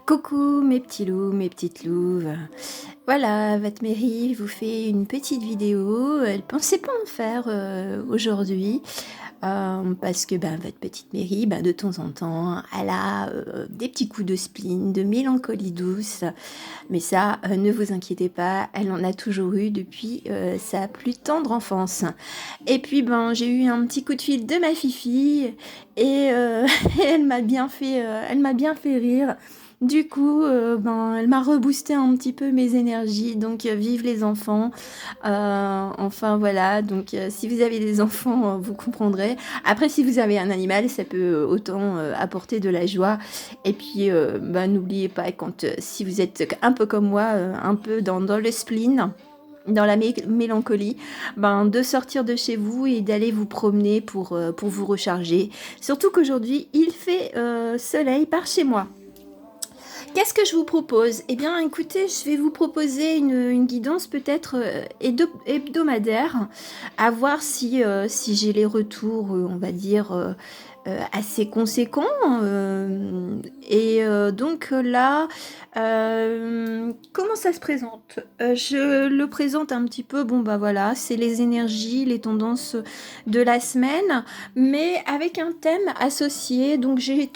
Coucou mes petits loups, mes petites louves. Voilà, votre mairie vous fait une petite vidéo. Elle pensait pas en faire aujourd'hui parce que votre petite mairie, de temps en temps, elle a des petits coups de spleen, de mélancolie douce. Mais ça, ne vous inquiétez pas, elle en a toujours eu depuis sa plus tendre enfance. Et puis j'ai eu un petit coup de fil de ma fifi et elle m'a bien fait rire. Du coup, elle m'a reboosté un petit peu mes énergies, donc vive les enfants. Enfin voilà, donc si vous avez des enfants, vous comprendrez. Après, si vous avez un animal, ça peut autant apporter de la joie. Et puis, n'oubliez pas, si vous êtes un peu comme moi, un peu dans le spleen, dans la mélancolie, de sortir de chez vous et d'aller vous promener pour vous recharger. Surtout qu'aujourd'hui, il fait soleil par chez moi. Qu'est-ce que je vous propose? Eh bien, écoutez, je vais vous proposer une guidance peut-être hebdomadaire, à voir si j'ai les retours, on va dire, assez conséquents. Donc là, comment ça se présente? Je le présente un petit peu, voilà, c'est les énergies, les tendances de la semaine, mais avec un thème associé. Donc j'ai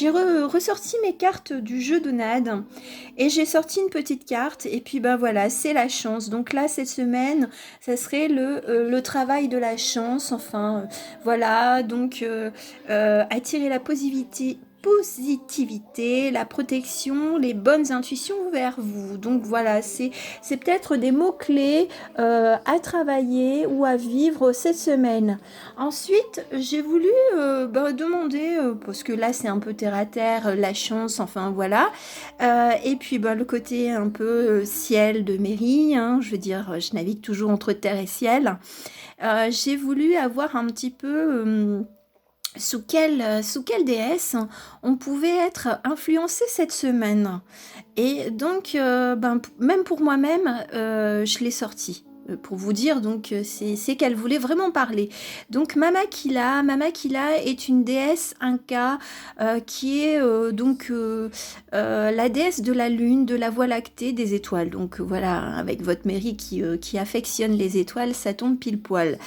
ressorti mes cartes du jeu de NAD et j'ai sorti une petite carte et puis voilà, c'est la chance. Donc là, cette semaine, ça serait le travail de la chance. Enfin, voilà, donc attirer la positivité, la protection, les bonnes intuitions vers vous. Donc voilà, c'est peut-être des mots-clés à travailler ou à vivre cette semaine. Ensuite, j'ai voulu demander, parce que là c'est un peu terre à terre, la chance, enfin voilà. Et puis le côté un peu ciel de mairie, hein, je veux dire, je navigue toujours entre terre et ciel. J'ai voulu avoir un petit peu... sous quelle déesse on pouvait être influencé cette semaine. Et donc, même pour moi-même, je l'ai sorti. Pour vous dire, donc, c'est qu'elle voulait vraiment parler. Donc, Mama Kila est une déesse Inca qui est la déesse de la lune, de la voie lactée, des étoiles. Donc, voilà, avec votre mairie qui affectionne les étoiles, ça tombe pile poil.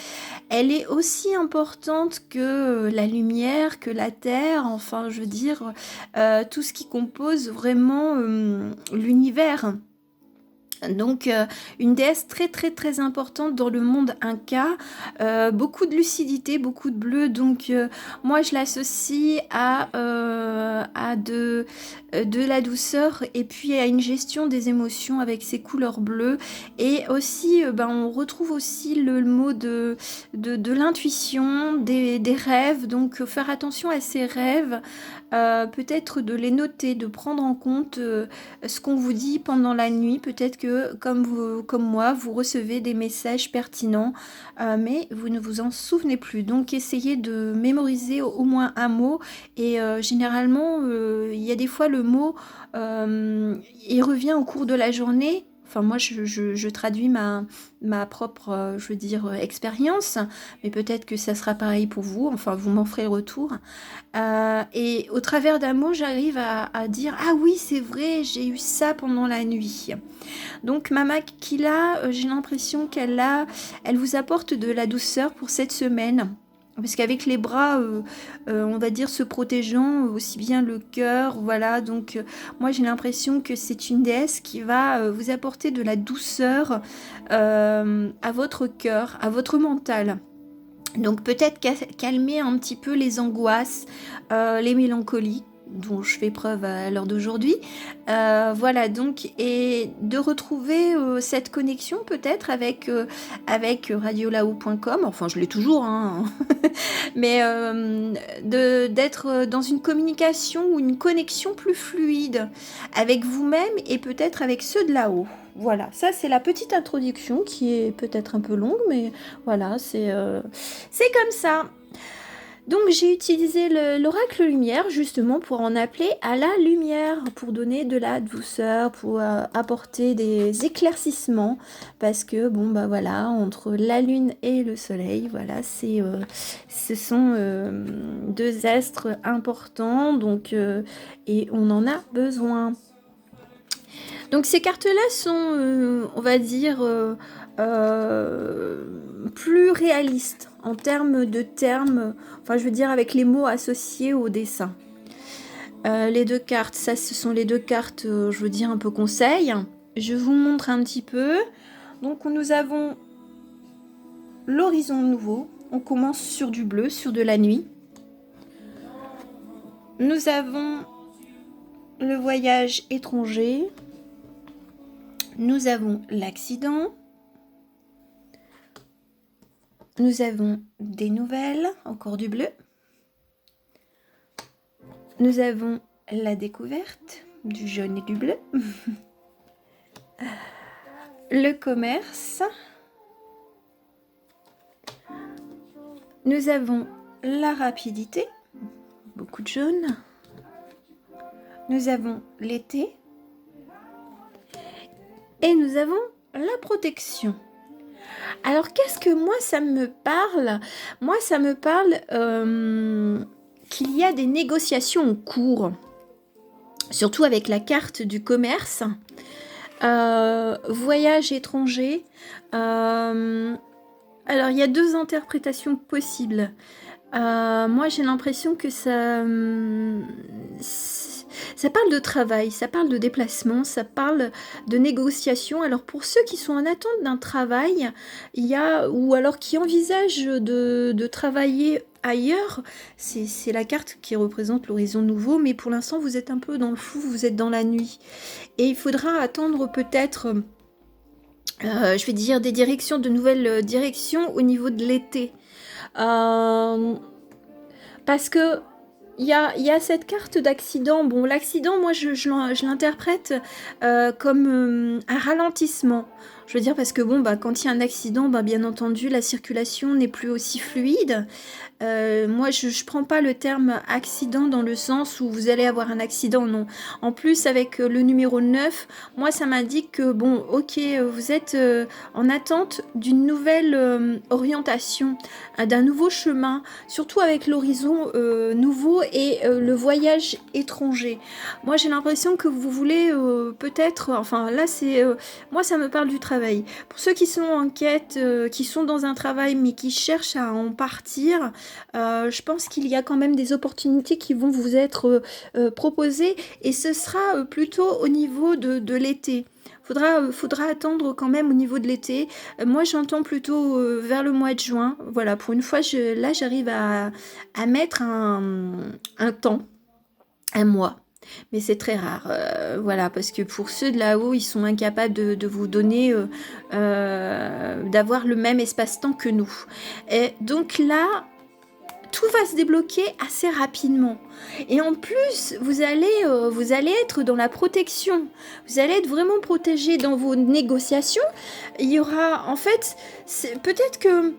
Elle est aussi importante que la lumière, que la terre, enfin, je veux dire, tout ce qui compose vraiment l'univers. Donc une déesse très très très importante dans le monde Inca, beaucoup de lucidité, beaucoup de bleu, donc moi je l'associe à de la douceur et puis à une gestion des émotions avec ses couleurs bleues. Et aussi on retrouve aussi le mot de l'intuition, des rêves, donc faire attention à ses rêves, peut-être de les noter, de prendre en compte ce qu'on vous dit pendant la nuit. Peut-être que comme moi, vous recevez des messages pertinents, mais vous ne vous en souvenez plus. Donc essayez de mémoriser au moins un mot. Et généralement, il y a des fois le mot, il revient au cours de la journée. Enfin, moi, je traduis ma propre, je veux dire, expérience, mais peut-être que ça sera pareil pour vous. Enfin, vous m'en ferez retour. Et au travers d'un mot, j'arrive à dire « Ah oui, c'est vrai, j'ai eu ça pendant la nuit ». Donc Mama Kila, j'ai l'impression elle vous apporte de la douceur pour cette semaine. Parce qu'avec les bras, on va dire, se protégeant, aussi bien le cœur, voilà. Donc moi j'ai l'impression que c'est une déesse qui va vous apporter de la douceur à votre cœur, à votre mental. Donc peut-être calmer un petit peu les angoisses, les mélancolies dont je fais preuve à l'heure d'aujourd'hui. Voilà, donc, et de retrouver cette connexion peut-être avec radiolao.com, enfin je l'ai toujours, hein. Mais d'être dans une communication ou une connexion plus fluide avec vous-même et peut-être avec ceux de là-haut. Voilà, ça c'est la petite introduction qui est peut-être un peu longue, mais voilà, c'est comme ça. Donc j'ai utilisé l'oracle lumière justement pour en appeler à la lumière, pour donner de la douceur, pour apporter des éclaircissements, parce que bon bah voilà, entre la lune et le soleil, voilà, ce sont deux astres importants, donc et on en a besoin. Donc ces cartes-là sont, on va dire, plus réalistes en termes de termes, enfin je veux dire avec les mots associés au dessin. Les deux cartes, ça ce sont les deux cartes, je veux dire un peu conseil. Je vous montre un petit peu. Donc nous avons l'horizon nouveau. On commence sur du bleu, sur de la nuit. Nous avons le voyage étranger. Nous avons l'accident. Nous avons des nouvelles, encore du bleu. Nous avons la découverte, du jaune et du bleu. Le commerce. Nous avons la rapidité, beaucoup de jaune. Nous avons l'été. Et nous avons la protection. Alors, qu'est-ce que moi, ça me parle? Moi, ça me parle qu'il y a des négociations en cours, surtout avec la carte du commerce. Voyage étranger. Alors, il y a deux interprétations possibles. Moi, j'ai l'impression que ça parle de travail, ça parle de déplacement, ça parle de négociation. Alors pour ceux qui sont en attente d'un travail, ou alors qui envisagent de travailler ailleurs, c'est la carte qui représente l'horizon nouveau, mais pour l'instant vous êtes un peu dans le flou, vous êtes dans la nuit. Et il faudra attendre peut-être, je vais dire, de nouvelles directions au niveau de l'été. Parce que il y a cette carte d'accident. Bon, l'accident, moi, je l'interprète comme un ralentissement. Je veux dire, parce que bon, bah, quand il y a un accident, bah, bien entendu, la circulation n'est plus aussi fluide. Moi, je prends pas le terme accident dans le sens où vous allez avoir un accident, non. En plus, avec le numéro 9, moi, ça m'indique que, bon, ok, vous êtes en attente d'une nouvelle orientation, d'un nouveau chemin, surtout avec l'horizon nouveau et le voyage étranger. Moi, j'ai l'impression que vous voulez peut-être, enfin, là, moi, ça me parle du travail. Pour ceux qui sont en quête, qui sont dans un travail, mais qui cherchent à en partir, je pense qu'il y a quand même des opportunités qui vont vous être proposées et ce sera plutôt au niveau de l'été. Faudra attendre quand même au niveau de l'été. Moi, j'entends plutôt vers le mois de juin. Voilà, pour une fois, là, j'arrive à mettre un temps, un mois. Mais c'est très rare, voilà, parce que pour ceux de là-haut, ils sont incapables de vous donner, d'avoir le même espace-temps que nous. Et donc là, tout va se débloquer assez rapidement. Et en plus, vous allez être dans la protection. Vous allez être vraiment protégé dans vos négociations. Il y aura, en fait, peut-être que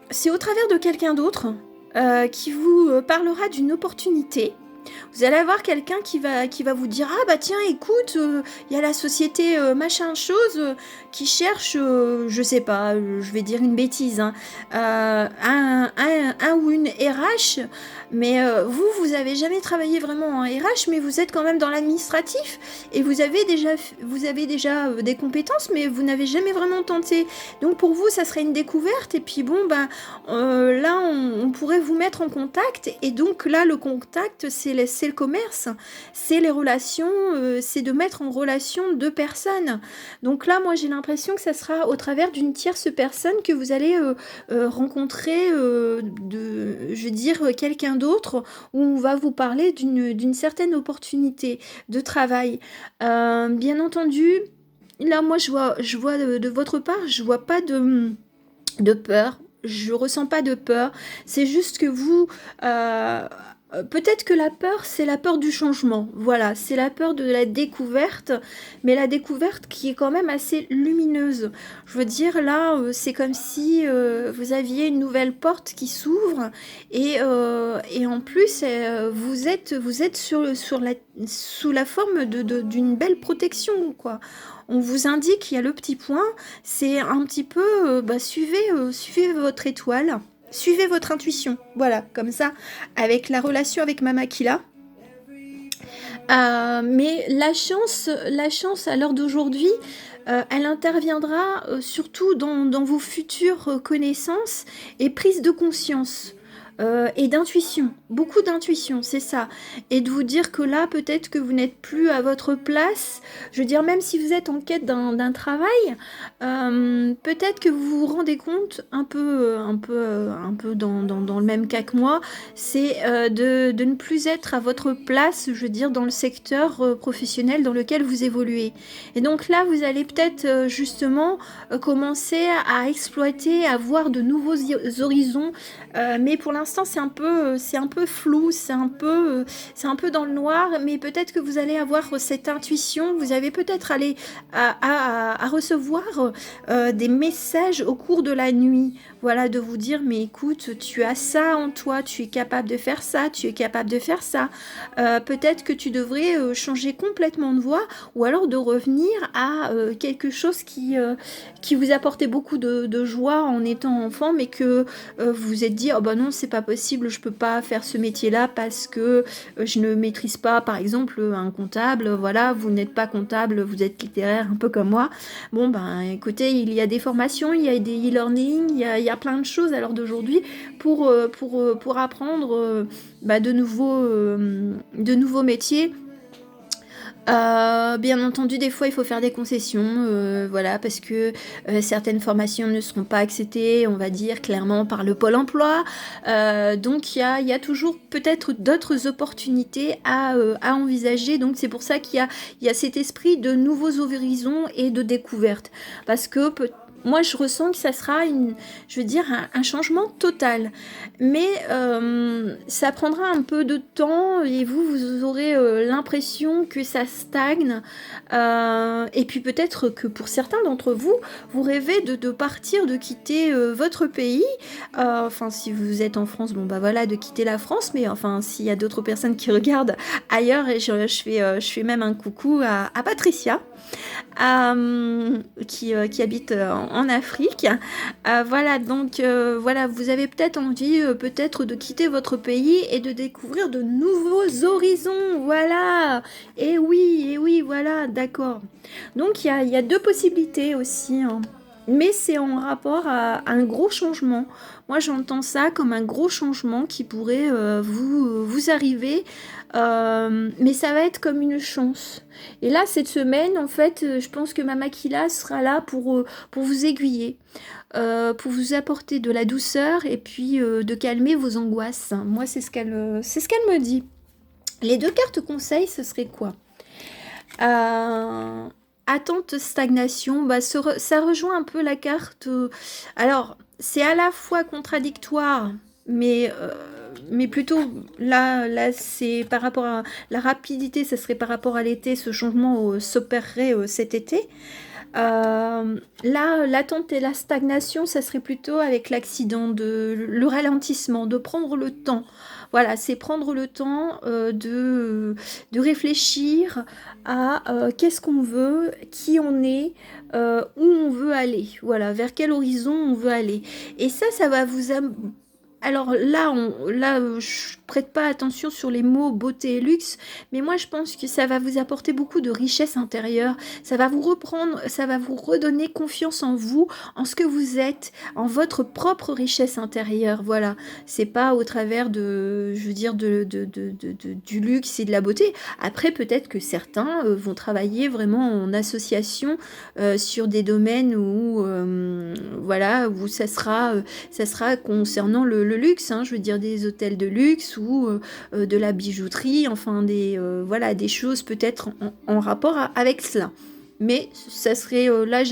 c'est au travers de quelqu'un d'autre qui vous parlera d'une opportunité. Vous allez avoir quelqu'un qui va vous dire ah bah tiens écoute il y a la société machin chose qui cherche je sais pas je vais dire une bêtise hein, un ou une RH mais vous avez jamais travaillé vraiment en RH mais vous êtes quand même dans l'administratif et vous avez déjà des compétences mais vous n'avez jamais vraiment tenté donc pour vous ça serait une découverte et puis bon bah là on pourrait vous mettre en contact et donc là le contact c'est le commerce, c'est les relations, c'est de mettre en relation deux personnes. Donc là, moi, j'ai l'impression que ça sera au travers d'une tierce personne que vous allez rencontrer, je veux dire, quelqu'un d'autre où on va vous parler d'une certaine opportunité de travail. Bien entendu, là, moi, je vois de votre part, je vois pas de peur. Je ressens pas de peur. C'est juste que vous... Peut-être que la peur, c'est la peur du changement. Voilà, c'est la peur de la découverte, mais la découverte qui est quand même assez lumineuse. Je veux dire, là, c'est comme si vous aviez une nouvelle porte qui s'ouvre et en plus, vous êtes sous la forme d'une belle protection, quoi. On vous indique, il y a le petit point, c'est un petit peu, suivez votre étoile. Suivez votre intuition, voilà, comme ça, avec la relation avec Mama Kila. Mais la chance à l'heure d'aujourd'hui, elle interviendra surtout dans vos futures connaissances et prises de conscience. Et d'intuition, beaucoup d'intuition, c'est ça. Et de vous dire que là, peut-être que vous n'êtes plus à votre place. Je veux dire, même si vous êtes en quête d'un travail, peut-être que vous vous rendez compte, un peu dans le même cas que moi, c'est de ne plus être à votre place, je veux dire, dans le secteur professionnel dans lequel vous évoluez. Et donc là, vous allez peut-être justement commencer à exploiter, à voir de nouveaux horizons, mais pour l'instant, c'est un peu flou, c'est un peu dans le noir, mais peut-être que vous allez avoir cette intuition, vous avez peut-être allé à recevoir des messages au cours de la nuit, voilà, de vous dire, mais écoute, tu as ça en toi, tu es capable de faire ça, tu es capable de faire ça. Peut-être que tu devrais changer complètement de voie, ou alors de revenir à quelque chose qui vous apportait beaucoup de joie en étant enfant, mais que vous vous êtes dit, oh bah non, c'est pas possible, je peux pas faire ce métier-là parce que je ne maîtrise pas, par exemple, un comptable. Voilà, vous n'êtes pas comptable, vous êtes littéraire, un peu comme moi. Bon, ben écoutez, il y a des formations, il y a des e-learning, il y a plein de choses à l'heure d'aujourd'hui pour apprendre de nouveaux métiers. Bien entendu, des fois, il faut faire des concessions, voilà, parce que certaines formations ne seront pas acceptées, on va dire, clairement, par le Pôle emploi. Donc, il y a toujours peut-être d'autres opportunités à envisager. Donc, c'est pour ça il y a cet esprit de nouveaux horizons et de découverte. Parce que moi, je ressens que ça sera je veux dire, un changement total. Mais ça prendra un peu de temps et vous aurez l'impression que ça stagne. Et puis peut-être que pour certains d'entre vous, vous rêvez de partir, de quitter votre pays. Enfin, si vous êtes en France, bon bah voilà, de quitter la France. Mais enfin, s'il y a d'autres personnes qui regardent ailleurs, et je fais même un coucou à Patricia. Qui habite en Afrique. Voilà, donc voilà, vous avez peut-être envie peut-être de quitter votre pays et de découvrir de nouveaux horizons. Voilà. Et oui, voilà, d'accord. Donc il y a deux possibilités aussi, hein. Mais c'est en rapport à un gros changement. Moi, j'entends ça comme un gros changement qui pourrait vous arriver, mais ça va être comme une chance. Et là, cette semaine, en fait, je pense que Mama Kila sera là pour vous aiguiller, pour vous apporter de la douceur et puis de calmer vos angoisses. Moi, c'est ce qu'elle me dit. Les deux cartes conseils, ce serait quoi? Attente, stagnation, bah, ça rejoint un peu la carte. Alors, c'est à la fois contradictoire, mais plutôt là c'est par rapport à la rapidité, ça serait par rapport à l'été, ce changement s'opérerait cet été. Là, l'attente et la stagnation, ça serait plutôt avec l'accident, le ralentissement, de prendre le temps. Voilà, c'est prendre le temps de réfléchir à qu'est-ce qu'on veut, qui on est, où on veut aller. Voilà, vers quel horizon on veut aller. Et ça va alors là, je prête pas attention sur les mots beauté et luxe, mais moi je pense que ça va vous apporter beaucoup de richesse intérieure. Ça va vous reprendre, ça va vous redonner confiance en vous, en ce que vous êtes, en votre propre richesse intérieure. Voilà, c'est pas au travers je veux dire, du luxe et de la beauté. Après, peut-être que certains vont travailler vraiment en association sur des domaines où, voilà, où ça sera concernant le luxe, hein, je veux dire des hôtels de luxe ou de la bijouterie, enfin voilà, des choses peut-être en rapport avec cela. Mais ça serait là,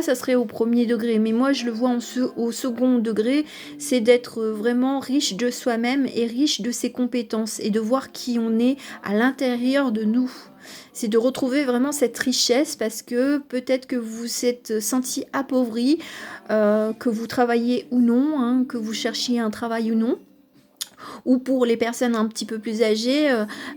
ça serait au premier degré. Mais moi, je le vois au second degré, c'est d'être vraiment riche de soi-même et riche de ses compétences et de voir qui on est à l'intérieur de nous. C'est de retrouver vraiment cette richesse parce que peut-être que vous vous êtes senti appauvri, que vous travaillez ou non, hein, que vous cherchiez un travail ou non. Ou pour les personnes un petit peu plus âgées,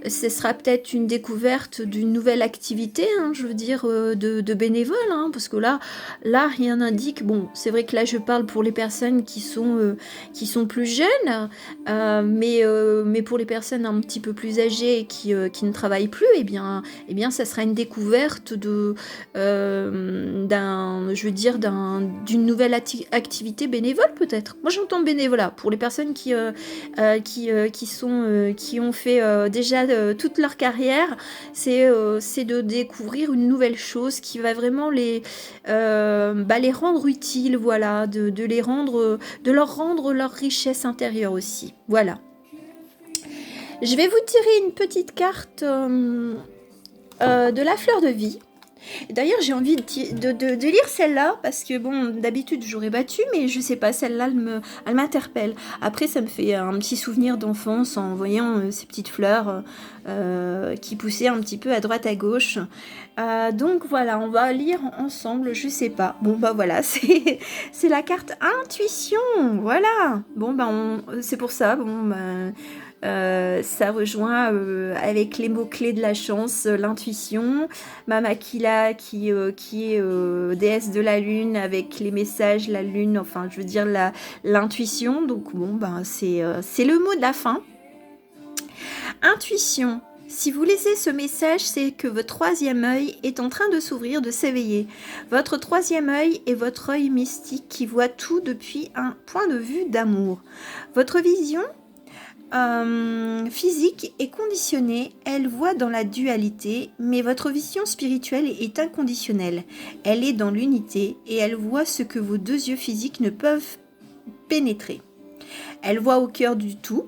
ce sera peut-être une découverte d'une nouvelle activité, hein, je veux dire, de bénévoles, hein, parce que là, rien n'indique. Bon, c'est vrai que là, je parle pour les personnes qui sont plus jeunes, mais pour les personnes un petit peu plus âgées et qui ne travaillent plus, ça sera une découverte d'une nouvelle activité bénévole peut-être. Moi, j'entends bénévolat pour les personnes qui ont fait déjà toute leur carrière, c'est de découvrir une nouvelle chose qui va vraiment les rendre utiles, voilà, de leur rendre leur richesse intérieure aussi. Voilà. Je vais vous tirer une petite carte de la fleur de vie. D'ailleurs, j'ai envie de lire celle-là, parce que, bon, d'habitude, j'aurais battu, mais je sais pas, celle-là, elle m'interpelle. Après, ça me fait un petit souvenir d'enfance en voyant ces petites fleurs qui poussaient un petit peu à droite, à gauche. Donc, voilà, on va lire ensemble, je sais pas. Bon, bah voilà, c'est la carte intuition, voilà. Bon, bah, c'est pour ça, bon, bah... ça rejoint avec les mots-clés de la chance, l'intuition, Mama Kila qui est déesse de la lune avec les messages, la lune, enfin je veux dire l'intuition, donc bon ben c'est le mot de la fin. Intuition. Si vous lisez ce message, c'est que votre troisième œil est en train de s'ouvrir, de s'éveiller. Votre troisième œil est votre œil mystique qui voit tout depuis un point de vue d'amour. Votre vision physique est conditionnée, elle voit dans la dualité, mais votre vision spirituelle est inconditionnelle. Elle est dans l'unité et elle voit ce que vos deux yeux physiques ne peuvent pénétrer. Elle voit au cœur du tout.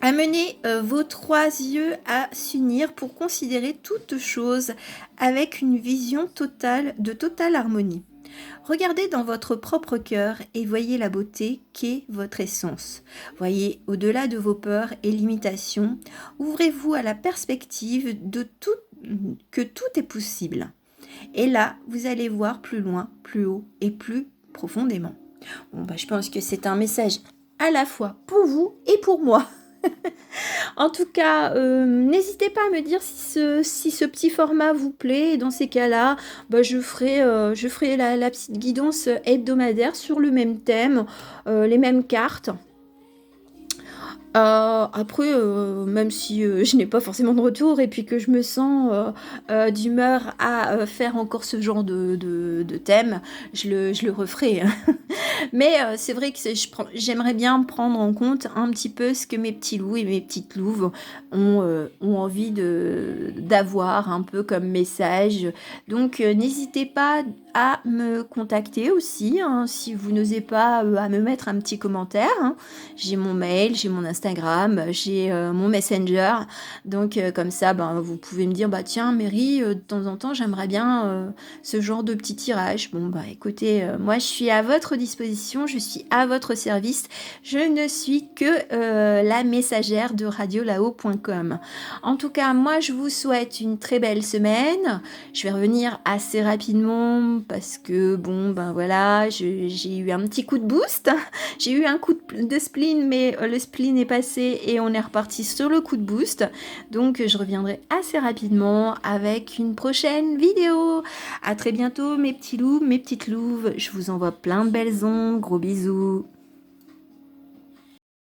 Amenez vos trois yeux à s'unir pour considérer toute chose avec une vision de totale harmonie. Regardez dans votre propre cœur et voyez la beauté qu'est votre essence. Voyez au-delà de vos peurs et limitations. Ouvrez-vous à la perspective que tout est possible. Et là, vous allez voir plus loin, plus haut et plus profondément. Bon, bah, je pense que c'est un message à la fois pour vous et pour moi. En tout cas, n'hésitez pas à me dire si ce petit format vous plaît. Et dans ces cas-là, bah, je ferai la petite guidance hebdomadaire sur le même thème, les mêmes cartes. Après, même si je n'ai pas forcément de retour et puis que je me sens d'humeur à faire encore ce genre de thème, je le referai. Mais c'est vrai que j'aimerais bien prendre en compte un petit peu ce que mes petits loups et mes petites louves ont envie d'avoir un peu comme message. Donc n'hésitez pas à me contacter aussi, hein, si vous n'osez pas à me mettre un petit commentaire. Hein. J'ai mon mail, j'ai mon Instagram, j'ai mon Messenger. Donc comme ça, ben, vous pouvez me dire, bah tiens Mary, de temps en temps j'aimerais bien ce genre de petit tirage. Bon bah écoutez, moi je suis à votre disposition, je suis à votre service. Je ne suis que la messagère de radiolao.com. En tout cas, moi je vous souhaite une très belle semaine. Je vais revenir assez rapidement parce que bon ben voilà, j'ai eu un petit coup de boost, j'ai eu un coup de spleen, mais le spleen est passé et on est reparti sur le coup de boost. Donc je reviendrai assez rapidement avec une prochaine vidéo. À très bientôt mes petits loups, mes petites louves, je vous envoie plein de belles ondes, gros bisous.